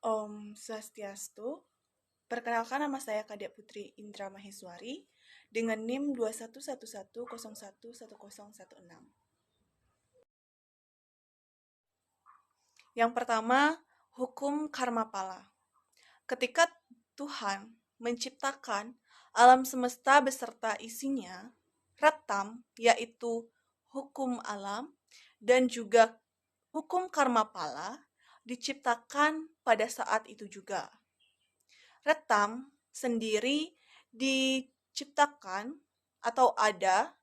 Om Swastiastu. Perkenalkan, nama saya Kadek Putri Indra Maheswari dengan NIM 2111011016. Yang pertama, hukum karma pala. Ketika Tuhan menciptakan alam semesta beserta isinya, retam yaitu hukum alam dan juga hukum karma pala diciptakan pada saat itu juga. Retam sendiri diciptakan atau ada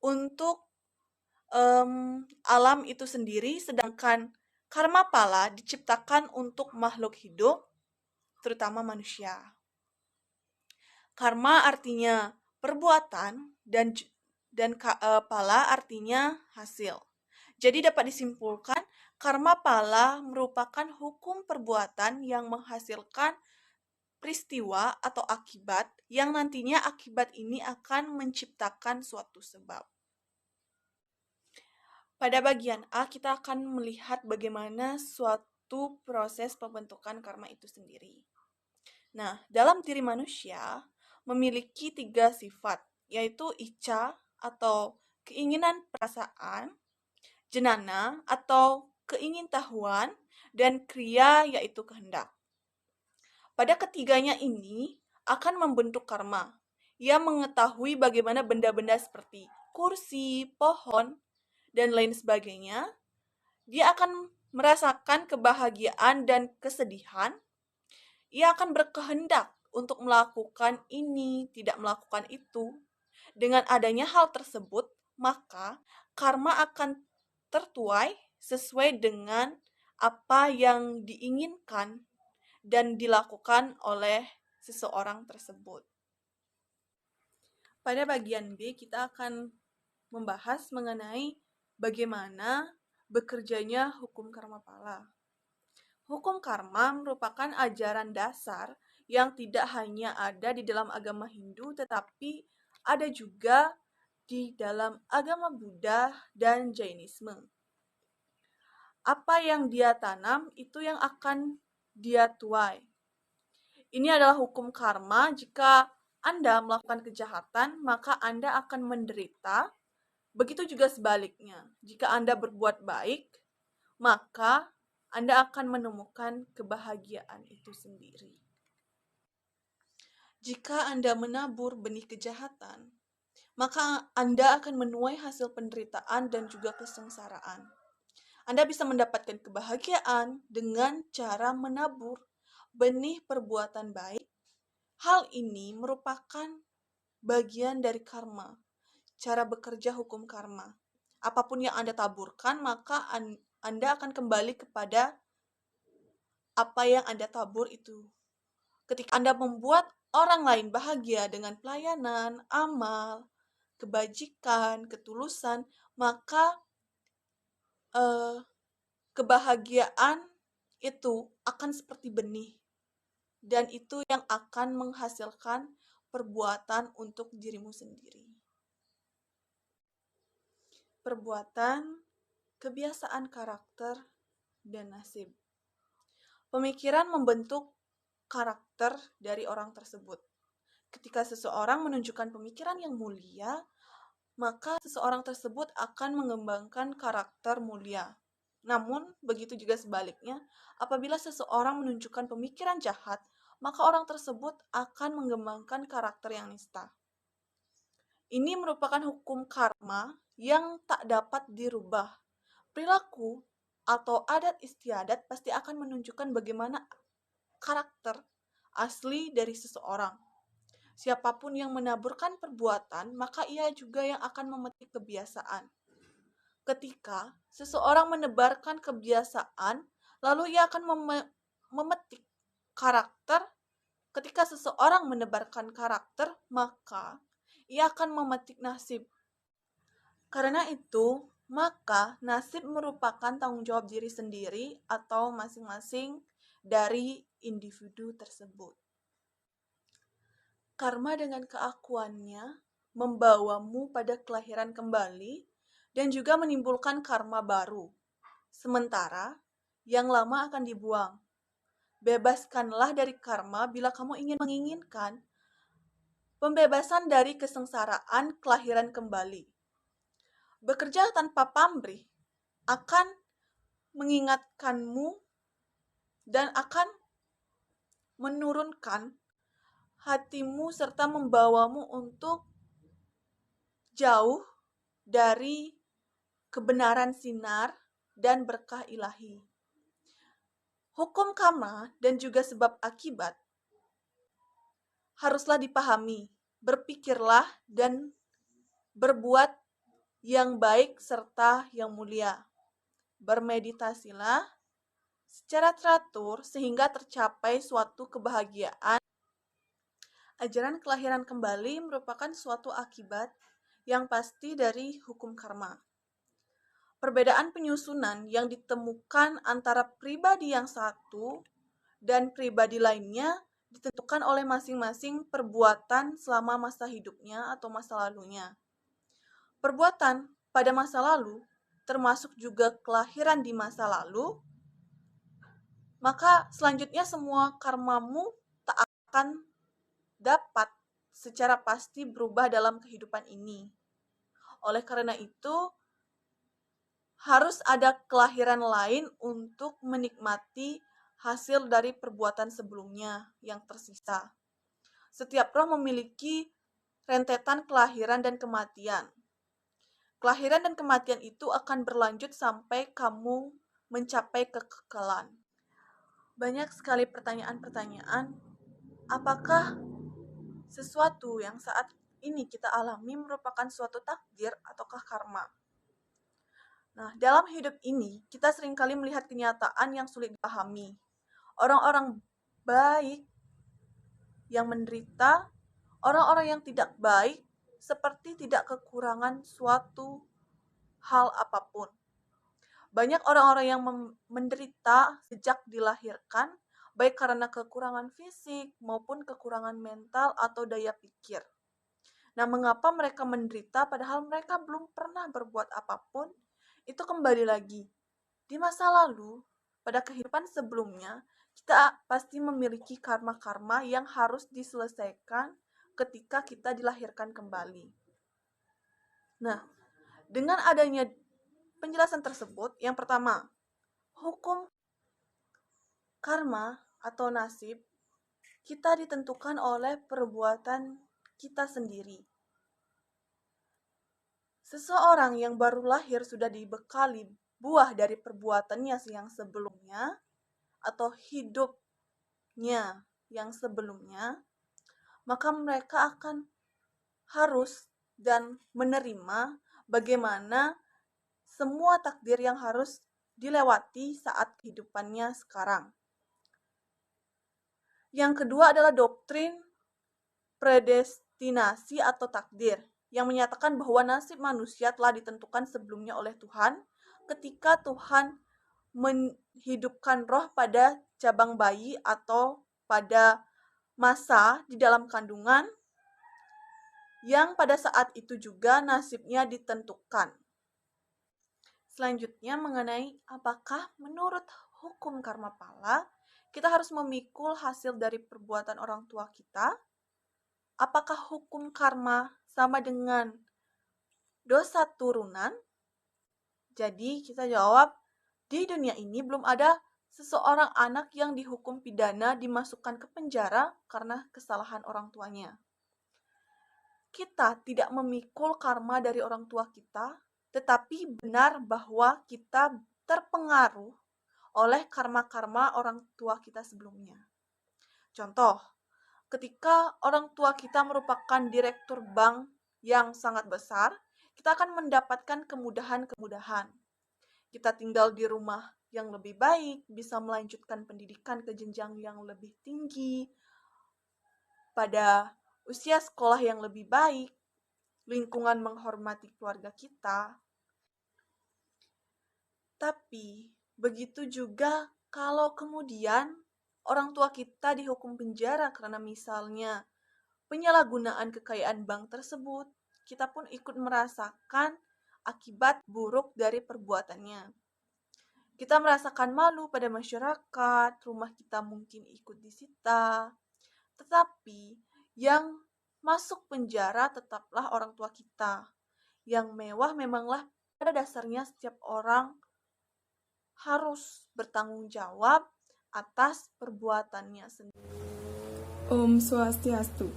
untuk alam itu sendiri, sedangkan karma pala diciptakan untuk makhluk hidup, terutama manusia. Karma artinya perbuatan dan pala artinya hasil. Jadi dapat disimpulkan karma pala merupakan hukum perbuatan yang menghasilkan peristiwa atau akibat yang nantinya akibat ini akan menciptakan suatu sebab. Pada bagian A, kita akan melihat bagaimana suatu proses pembentukan karma itu sendiri. Nah, dalam diri manusia memiliki 3 sifat, yaitu icca atau keinginan perasaan, jenana atau keingintahuan, dan kriya yaitu kehendak. Pada ketiganya ini akan membentuk karma. Ia mengetahui bagaimana benda-benda seperti kursi, pohon, dan lain sebagainya. Dia akan merasakan kebahagiaan dan kesedihan. Ia akan berkehendak untuk melakukan ini, tidak melakukan itu. Dengan adanya hal tersebut, maka karma akan tertuai sesuai dengan apa yang diinginkan dan dilakukan oleh seseorang tersebut. Pada bagian B, kita akan membahas mengenai bagaimana bekerjanya hukum karma pala. Hukum karma merupakan ajaran dasar yang tidak hanya ada di dalam agama Hindu, tetapi ada juga di dalam agama Buddha dan Jainisme. Apa yang dia tanam, itu yang akan dia tuai. Ini adalah hukum karma. Jika Anda melakukan kejahatan, maka Anda akan menderita. Begitu juga sebaliknya. Jika Anda berbuat baik, maka Anda akan menemukan kebahagiaan itu sendiri. Jika Anda menabur benih kejahatan, maka Anda akan menuai hasil penderitaan dan juga kesengsaraan. Anda bisa mendapatkan kebahagiaan dengan cara menabur benih perbuatan baik. Hal ini merupakan bagian dari karma, cara bekerja hukum karma. Apapun yang Anda taburkan, maka Anda akan kembali kepada apa yang Anda tabur itu. Ketika Anda membuat orang lain bahagia dengan pelayanan, amal, kebajikan, ketulusan, maka kebahagiaan itu akan seperti benih. Dan itu yang akan menghasilkan perbuatan untuk dirimu sendiri. Perbuatan, kebiasaan karakter, dan nasib. Pemikiran membentuk karakter dari orang tersebut. Ketika seseorang menunjukkan pemikiran yang mulia, maka seseorang tersebut akan mengembangkan karakter mulia. Namun, begitu juga sebaliknya, apabila seseorang menunjukkan pemikiran jahat, maka orang tersebut akan mengembangkan karakter yang nista. Ini merupakan hukum karma yang tak dapat dirubah. Perilaku atau adat istiadat pasti akan menunjukkan bagaimana karakter asli dari seseorang. Siapapun yang menaburkan perbuatan, maka ia juga yang akan memetik kebiasaan. Ketika seseorang menebarkan kebiasaan, lalu ia akan memetik karakter. Ketika seseorang menebarkan karakter, maka ia akan memetik nasib. Karena itu, maka nasib merupakan tanggung jawab diri sendiri atau masing-masing dari individu tersebut. Karma dengan keakuannya membawamu pada kelahiran kembali dan juga menimbulkan karma baru. Sementara yang lama akan dibuang. Bebaskanlah dari karma bila kamu menginginkan pembebasan dari kesengsaraan kelahiran kembali. Bekerja tanpa pamrih akan mengingatkanmu dan akan menurunkan hatimu serta membawamu untuk jauh dari kebenaran sinar dan berkah ilahi. Hukum karma dan juga sebab akibat haruslah dipahami. Berpikirlah dan berbuat yang baik serta yang mulia. Bermeditasilah secara teratur sehingga tercapai suatu kebahagiaan. Ajaran kelahiran kembali merupakan suatu akibat yang pasti dari hukum karma. Perbedaan penyusunan yang ditemukan antara pribadi yang satu dan pribadi lainnya ditentukan oleh masing-masing perbuatan selama masa hidupnya atau masa lalunya. Perbuatan pada masa lalu, termasuk juga kelahiran di masa lalu, maka selanjutnya semua karmamu tak akan dapat secara pasti berubah dalam kehidupan ini. Oleh karena itu, harus ada kelahiran lain untuk menikmati hasil dari perbuatan sebelumnya yang tersisa. Setiap roh memiliki rentetan kelahiran dan kematian. Kelahiran dan kematian itu akan berlanjut sampai kamu mencapai kekekalan. Banyak sekali pertanyaan-pertanyaan, apakah sesuatu yang saat ini kita alami merupakan suatu takdir ataukah karma? Nah, dalam hidup ini, kita seringkali melihat kenyataan yang sulit dipahami. Orang-orang baik yang menderita, orang-orang yang tidak baik, seperti tidak kekurangan suatu hal apapun. Banyak orang-orang yang menderita sejak dilahirkan, baik karena kekurangan fisik maupun kekurangan mental atau daya pikir. Nah, mengapa mereka menderita padahal mereka belum pernah berbuat apapun? Itu kembali lagi. Di masa lalu, pada kehidupan sebelumnya, kita pasti memiliki karma-karma yang harus diselesaikan ketika kita dilahirkan kembali. Nah, dengan adanya penjelasan tersebut, yang pertama, hukum karma atau nasib kita ditentukan oleh perbuatan kita sendiri. Seseorang yang baru lahir sudah dibekali buah dari perbuatannya yang sebelumnya atau hidupnya yang sebelumnya, maka mereka akan harus dan menerima bagaimana semua takdir yang harus dilewati saat kehidupannya sekarang. Yang kedua adalah doktrin predestinasi atau takdir, yang menyatakan bahwa nasib manusia telah ditentukan sebelumnya oleh Tuhan ketika Tuhan menghidupkan roh pada cabang bayi atau pada masa di dalam kandungan, yang pada saat itu juga nasibnya ditentukan. Selanjutnya mengenai apakah menurut hukum karma pala kita harus memikul hasil dari perbuatan orang tua kita? Apakah hukum karma sama dengan dosa turunan? Jadi kita jawab, di dunia ini belum ada seseorang anak yang dihukum pidana dimasukkan ke penjara karena kesalahan orang tuanya. Kita tidak memikul karma dari orang tua kita, tetapi benar bahwa kita terpengaruh oleh karma-karma orang tua kita sebelumnya. Contoh, ketika orang tua kita merupakan direktur bank yang sangat besar, kita akan mendapatkan kemudahan-kemudahan. Kita tinggal di rumah yang lebih baik, bisa melanjutkan pendidikan ke jenjang yang lebih tinggi, pada usia sekolah yang lebih baik, lingkungan menghormati keluarga kita. Tapi, begitu juga kalau kemudian orang tua kita dihukum penjara karena misalnya penyalahgunaan kekayaan bank tersebut, kita pun ikut merasakan akibat buruk dari perbuatannya. Kita merasakan malu pada masyarakat, rumah kita mungkin ikut disita, tetapi yang masuk penjara tetaplah orang tua kita. Yang mewah memanglah pada dasarnya setiap orang harus bertanggung jawab atas perbuatannya sendiri. Om Swastiastu.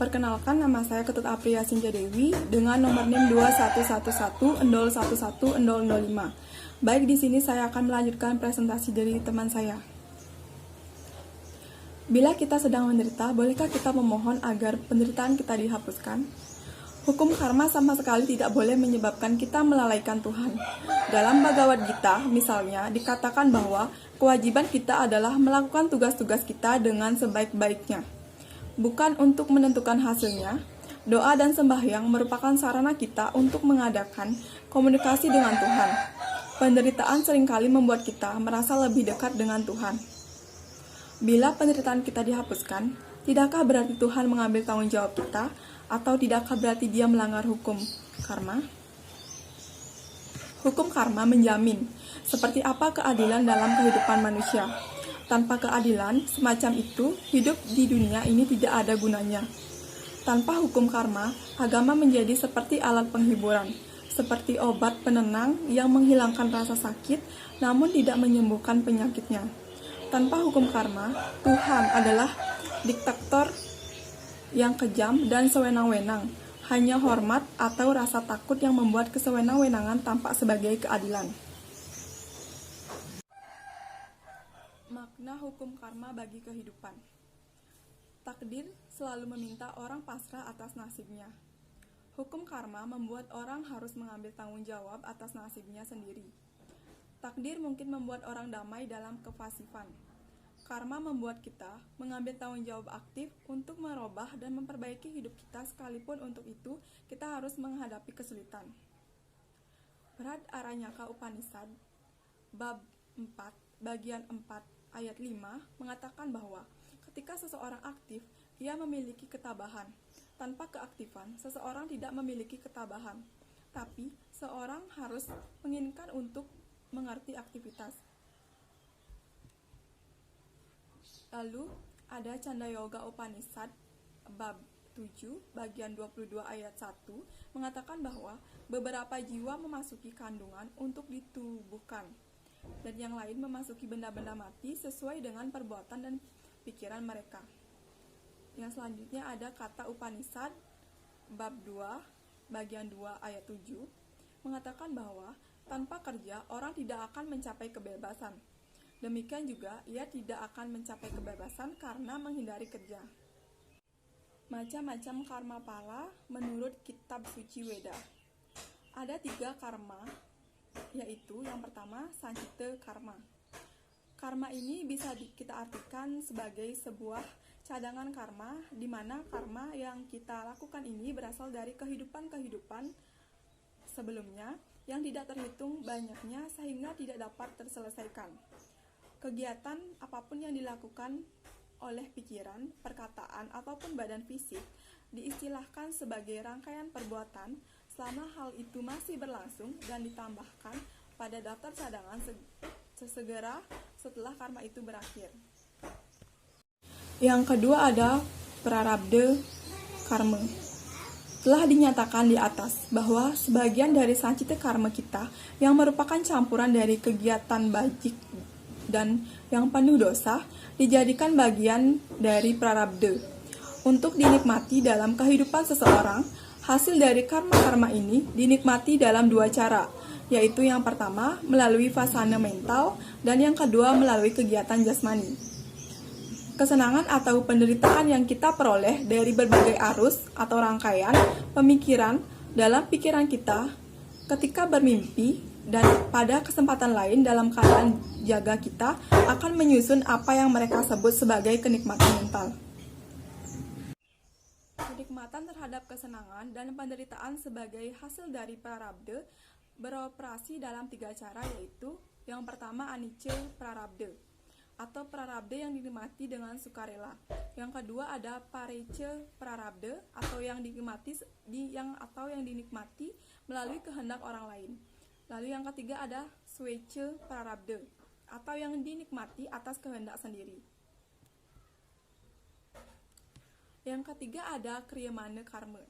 Perkenalkan, nama saya Ketut Apria Sinja Dewi dengan nomor NIM 2111-011-005. Baik, di sini saya akan melanjutkan presentasi dari teman saya. Bila kita sedang menderita, bolehkah kita memohon agar penderitaan kita dihapuskan? Hukum karma sama sekali tidak boleh menyebabkan kita melalaikan Tuhan. Dalam Bhagavad Gita, misalnya, dikatakan bahwa kewajiban kita adalah melakukan tugas-tugas kita dengan sebaik-baiknya. Bukan untuk menentukan hasilnya, doa dan sembahyang merupakan sarana kita untuk mengadakan komunikasi dengan Tuhan. Penderitaan seringkali membuat kita merasa lebih dekat dengan Tuhan. Bila penderitaan kita dihapuskan, tidakkah berarti Tuhan mengambil tanggung jawab kita, atau tidakkah berarti Dia melanggar hukum karma? Hukum karma menjamin seperti apa keadilan dalam kehidupan manusia. Tanpa keadilan semacam itu, hidup di dunia ini tidak ada gunanya. Tanpa hukum karma, agama menjadi seperti alat penghiburan, seperti obat penenang yang menghilangkan rasa sakit namun tidak menyembuhkan penyakitnya. Tanpa hukum karma, Tuhan adalah diktator yang kejam dan sewenang-wenang. Hanya hormat atau rasa takut yang membuat kesewenang-wenangan tampak sebagai keadilan. Makna hukum karma bagi kehidupan. Takdir selalu meminta orang pasrah atas nasibnya. Hukum karma membuat orang harus mengambil tanggung jawab atas nasibnya sendiri. Takdir mungkin membuat orang damai dalam kefasifan. Karma membuat kita mengambil tanggung jawab aktif untuk merubah dan memperbaiki hidup kita, sekalipun untuk itu kita harus menghadapi kesulitan. Brihad Aranyaka Upanishad, bab 4, bagian 4, ayat 5, mengatakan bahwa ketika seseorang aktif, ia memiliki ketabahan. Tanpa keaktifan, seseorang tidak memiliki ketabahan. Tapi, seorang harus menginginkan untuk mengerti aktivitas. Lalu, ada Candayoga Upanishad, bab 7, bagian 22 ayat 1, mengatakan bahwa beberapa jiwa memasuki kandungan untuk ditubuhkan, dan yang lain memasuki benda-benda mati sesuai dengan perbuatan dan pikiran mereka. Yang selanjutnya ada kata Upanishad, bab 2, bagian 2 ayat 7, mengatakan bahwa tanpa kerja, orang tidak akan mencapai kebebasan. Demikian juga, ia tidak akan mencapai kebebasan karena menghindari kerja. Macam-macam karma pala menurut kitab suci Weda. Ada 3 karma, yaitu yang pertama, Sanchita karma. Karma ini bisa kita artikan sebagai sebuah cadangan karma, di mana karma yang kita lakukan ini berasal dari kehidupan-kehidupan sebelumnya yang tidak terhitung banyaknya sehingga tidak dapat terselesaikan. Kegiatan apapun yang dilakukan oleh pikiran, perkataan, ataupun badan fisik diistilahkan sebagai rangkaian perbuatan selama hal itu masih berlangsung dan ditambahkan pada daftar cadangan sesegera setelah karma itu berakhir. Yang kedua ada prarabdha karma. Telah dinyatakan di atas bahwa sebagian dari sanchita karma kita yang merupakan campuran dari kegiatan bajik dan yang penuh dosa dijadikan bagian dari prarabdha untuk dinikmati dalam kehidupan seseorang. Hasil dari karma-karma ini dinikmati dalam 2 cara, yaitu yang pertama melalui fasana mental dan yang kedua melalui kegiatan jasmani. Kesenangan atau penderitaan yang kita peroleh dari berbagai arus atau rangkaian pemikiran dalam pikiran kita ketika bermimpi dan pada kesempatan lain dalam keadaan jaga kita akan menyusun apa yang mereka sebut sebagai kenikmatan mental. Kenikmatan terhadap kesenangan dan penderitaan sebagai hasil dari prarabdha beroperasi dalam 3 cara, yaitu yang pertama anicca prarabdha atau prarabdha yang dinikmati dengan sukarela. Yang kedua ada parecca prarabdha atau yang dinikmati melalui kehendak orang lain. Lalu yang ketiga ada swece prarabdha atau yang dinikmati atas kehendak sendiri. Yang ketiga ada kriyamana karma.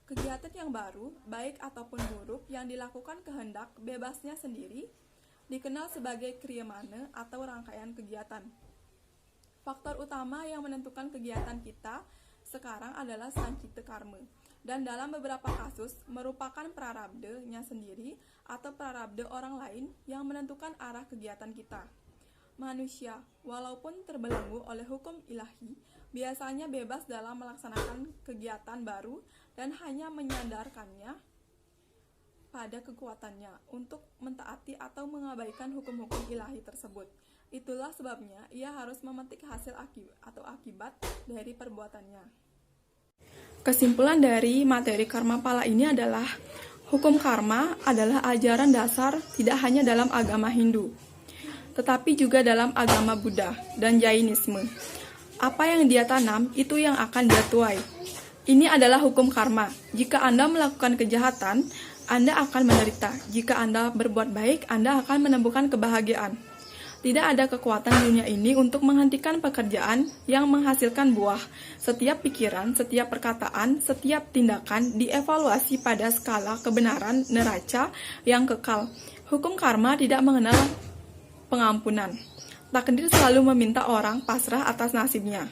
Kegiatan yang baru, baik ataupun buruk yang dilakukan kehendak bebasnya sendiri dikenal sebagai kriyamana atau rangkaian kegiatan. Faktor utama yang menentukan kegiatan kita sekarang adalah sancita karma, dan dalam beberapa kasus merupakan prarabdha-nya sendiri atau prarabdha orang lain yang menentukan arah kegiatan kita. Manusia, walaupun terbelenggu oleh hukum ilahi, biasanya bebas dalam melaksanakan kegiatan baru dan hanya menyandarkannya pada kekuatannya untuk mentaati atau mengabaikan hukum-hukum ilahi tersebut. Itulah sebabnya ia harus memetik hasil akibat dari perbuatannya. Kesimpulan dari materi karma pala ini adalah hukum karma adalah ajaran dasar tidak hanya dalam agama Hindu, tetapi juga dalam agama Buddha dan Jainisme. Apa yang dia tanam, itu yang akan dia tuai. Ini adalah hukum karma. Jika Anda melakukan kejahatan, Anda akan menderita. Jika Anda berbuat baik, Anda akan menemukan kebahagiaan. Tidak ada kekuatan di dunia ini untuk menghentikan pekerjaan yang menghasilkan buah. Setiap pikiran, setiap perkataan, setiap tindakan dievaluasi pada skala kebenaran neraca yang kekal. Hukum karma tidak mengenal pengampunan. Takdir selalu meminta orang pasrah atas nasibnya.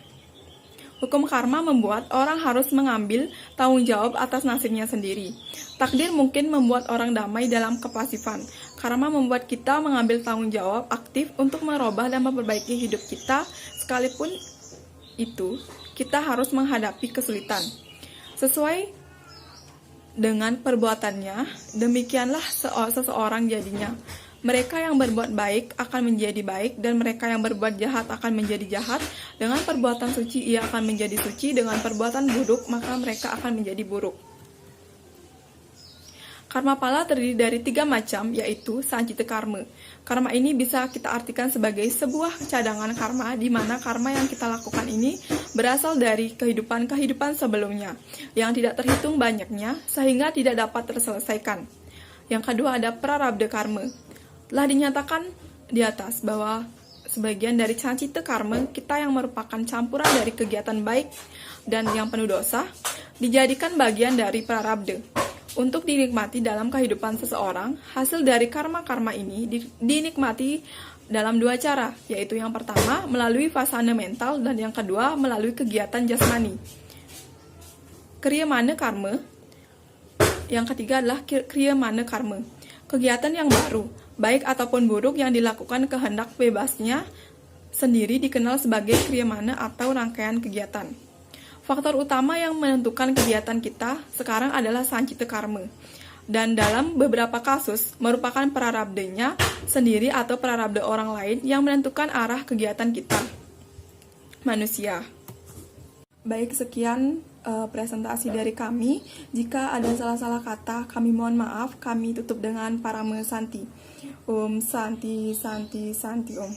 Hukum karma membuat orang harus mengambil tanggung jawab atas nasibnya sendiri. Takdir mungkin membuat orang damai dalam kepasifan. Karma membuat kita mengambil tanggung jawab aktif untuk merubah dan memperbaiki hidup kita. Sekalipun itu, kita harus menghadapi kesulitan. Sesuai dengan perbuatannya, demikianlah seseorang jadinya. Mereka yang berbuat baik akan menjadi baik, dan mereka yang berbuat jahat akan menjadi jahat. Dengan perbuatan suci ia akan menjadi suci, dengan perbuatan buruk maka mereka akan menjadi buruk. Karma pala terdiri dari 3 macam, yaitu sancita karma. Karma ini bisa kita artikan sebagai sebuah cadangan karma, di mana karma yang kita lakukan ini berasal dari kehidupan-kehidupan sebelumnya, yang tidak terhitung banyaknya, sehingga tidak dapat terselesaikan. Yang kedua ada prarabdha karma. Telah dinyatakan di atas bahwa sebagian dari sancita karma kita yang merupakan campuran dari kegiatan baik dan yang penuh dosa dijadikan bagian dari prarabdha untuk dinikmati dalam kehidupan seseorang. Hasil dari karma-karma ini dinikmati dalam 2 cara, yaitu yang pertama melalui fasana mental dan yang kedua melalui kegiatan jasmani. Kriyamana karma. Yang ketiga adalah kriyamana karma. Kegiatan yang baru, baik ataupun buruk yang dilakukan kehendak bebasnya sendiri dikenal sebagai kriyamana atau rangkaian kegiatan. Faktor utama yang menentukan kegiatan kita sekarang adalah sancita karma, dan dalam beberapa kasus merupakan prarabdha-nya sendiri atau prarabdha orang lain yang menentukan arah kegiatan kita, manusia. Baik, sekian presentasi dari kami. Jika ada salah-salah kata, kami mohon maaf. Kami tutup dengan parama santi. Om Santi Santi Santi Om.